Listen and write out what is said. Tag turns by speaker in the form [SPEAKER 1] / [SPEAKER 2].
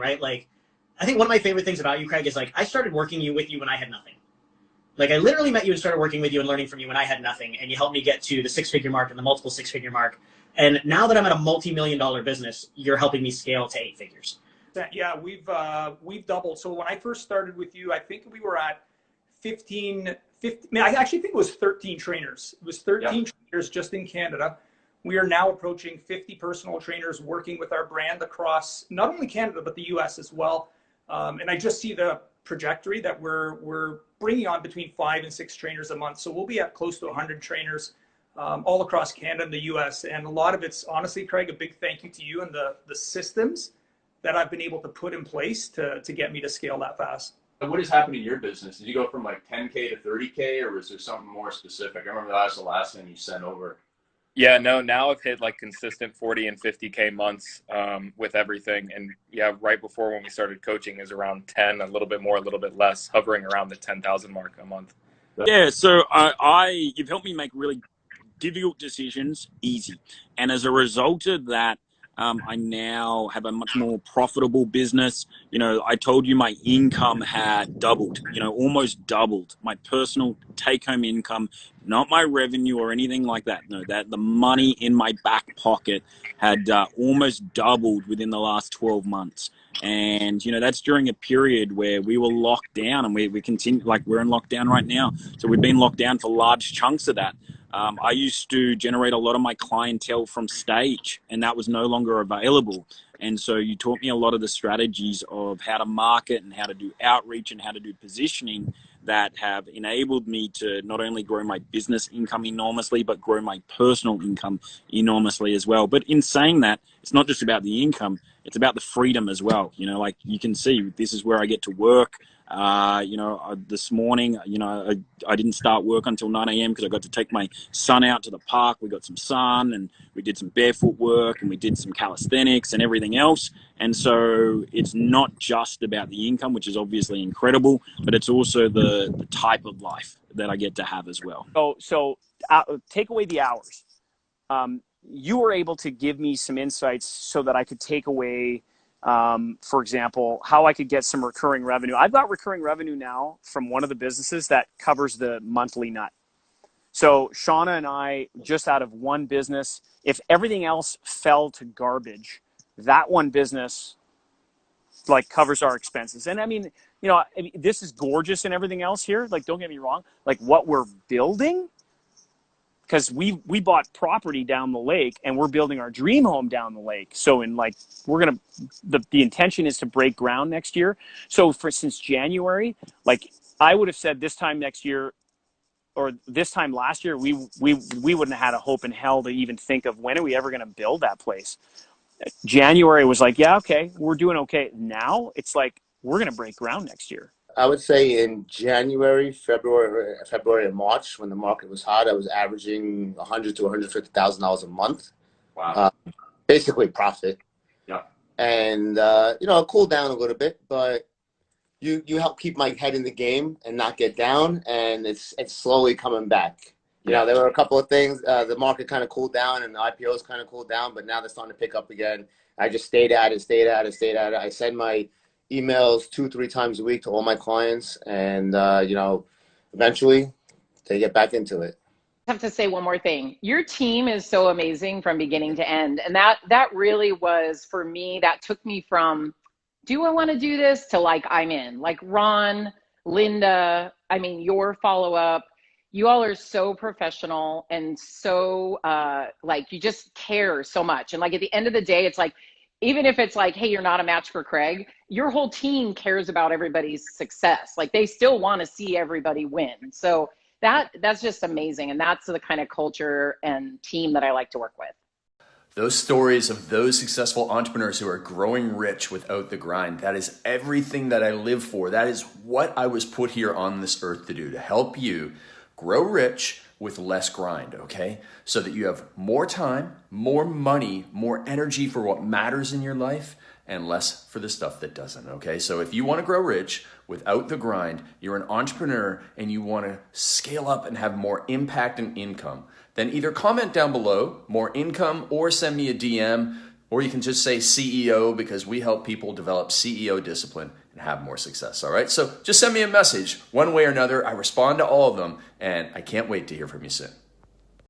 [SPEAKER 1] right? Like, I think one of my favorite things about you, Craig, is like I started working with you when I had nothing. Like I literally met you and started working with you and learning from you when I had nothing, and you helped me get to the six-figure mark and the multiple six-figure mark. And now that I'm at a multi-million-dollar business, you're helping me scale to 8 figures.
[SPEAKER 2] Yeah, we've doubled. So when I first started with you, I think we were at 15. I actually think it was 13 trainers. It was 13 trainers just in Canada. We are now approaching 50 personal trainers working with our brand across not only Canada, but the US as well. And I just see the trajectory that we're bringing on between 5 and 6 trainers a month. So we'll be at close to 100 trainers all across Canada and the US. And a lot of it's honestly, Craig, a big thank you to you and the systems that I've been able to put in place to get me to scale that fast.
[SPEAKER 3] What has happened in your business? Did you go from like 10K to 30K, or was there something more specific? I remember that was the last thing you sent over.
[SPEAKER 4] Yeah, no, now I've hit like consistent 40 and 50K months with everything. And yeah, right before when we started coaching is around 10, a little bit more, a little bit less, hovering around the 10,000 mark a month.
[SPEAKER 5] Yeah, so you've helped me make really difficult decisions easy. And as a result of that, I now have a much more profitable business. You know, I told you my income had doubled, almost doubled. My personal take-home income, not my revenue or anything like that. No, that the money in my back pocket had almost doubled within the last 12 months. And, that's during a period where we were locked down, and we continue, like we're in lockdown right now. So we've been locked down for large chunks of that. I used to generate a lot of my clientele from stage, and that was no longer available. And so you taught me a lot of the strategies of how to market and how to do outreach and how to do positioning that have enabled me to not only grow my business income enormously, but grow my personal income enormously as well. But in saying that, it's not just about the income, it's about the freedom as well. Like you can see, this is where I get to work. This morning, I didn't start work until 9 a.m. because I got to take my son out to the park. We got some sun and we did some barefoot work and we did some calisthenics and everything else. And so it's not just about the income, which is obviously incredible, but it's also the type of life that I get to have as well.
[SPEAKER 6] So take away the hours. You were able to give me some insights so that I could take away, for example, how I could get some recurring revenue. I've got recurring revenue now from one of the businesses that covers the monthly nut. So Shanda and I, just out of one business, if everything else fell to garbage, that one business like covers our expenses. And I mean, this is gorgeous and everything else here. Like, don't get me wrong. Like what we're building, because we bought property down the lake and we're building our dream home down the lake. So the intention is to break ground next year. So since January, like I would have said this time next year or this time last year, we wouldn't have had a hope in hell to even think of when are we ever going to build that place. January was like, yeah, okay, we're doing okay. Now it's like, we're going to break ground next year.
[SPEAKER 7] I would say in January, February, and March, when the market was hot, I was averaging $100,000 to $150,000 a month.
[SPEAKER 3] Wow.
[SPEAKER 7] Basically profit.
[SPEAKER 3] Yeah.
[SPEAKER 7] And, it cooled down a little bit, but you help keep my head in the game and not get down, and it's slowly coming back. There were a couple of things. The market kind of cooled down and the IPOs kind of cooled down, but now they're starting to pick up again. I just stayed at it. I send my emails 2-3 times a week to all my clients, and eventually they get back into it.
[SPEAKER 8] I have to say one more thing. Your team is so amazing from beginning to end, and that really was, for me, that took me from do I want to do this to like I'm in. Like Ron, Linda, I mean your follow-up, you all are so professional and so like you just care so much. And like at the end of the day, it's like, even if it's like, hey, you're not a match for Craig, your whole team cares about everybody's success. Like they still want to see everybody win. So that's just amazing. And that's the kind of culture and team that I like to work with.
[SPEAKER 9] Those stories of those successful entrepreneurs who are growing rich without the grind, that is everything that I live for. That is what I was put here on this earth to do, to help you grow rich with less grind, okay? So that you have more time, more money, more energy for what matters in your life, and less for the stuff that doesn't, okay? So if you want to grow rich without the grind, you're an entrepreneur and you want to scale up and have more impact and income, then either comment down below, more income, or send me a DM. or you can just say CEO, because we help people develop CEO discipline and have more success. All right. So just send me a message one way or another. I respond to all of them, and I can't wait to hear from you soon.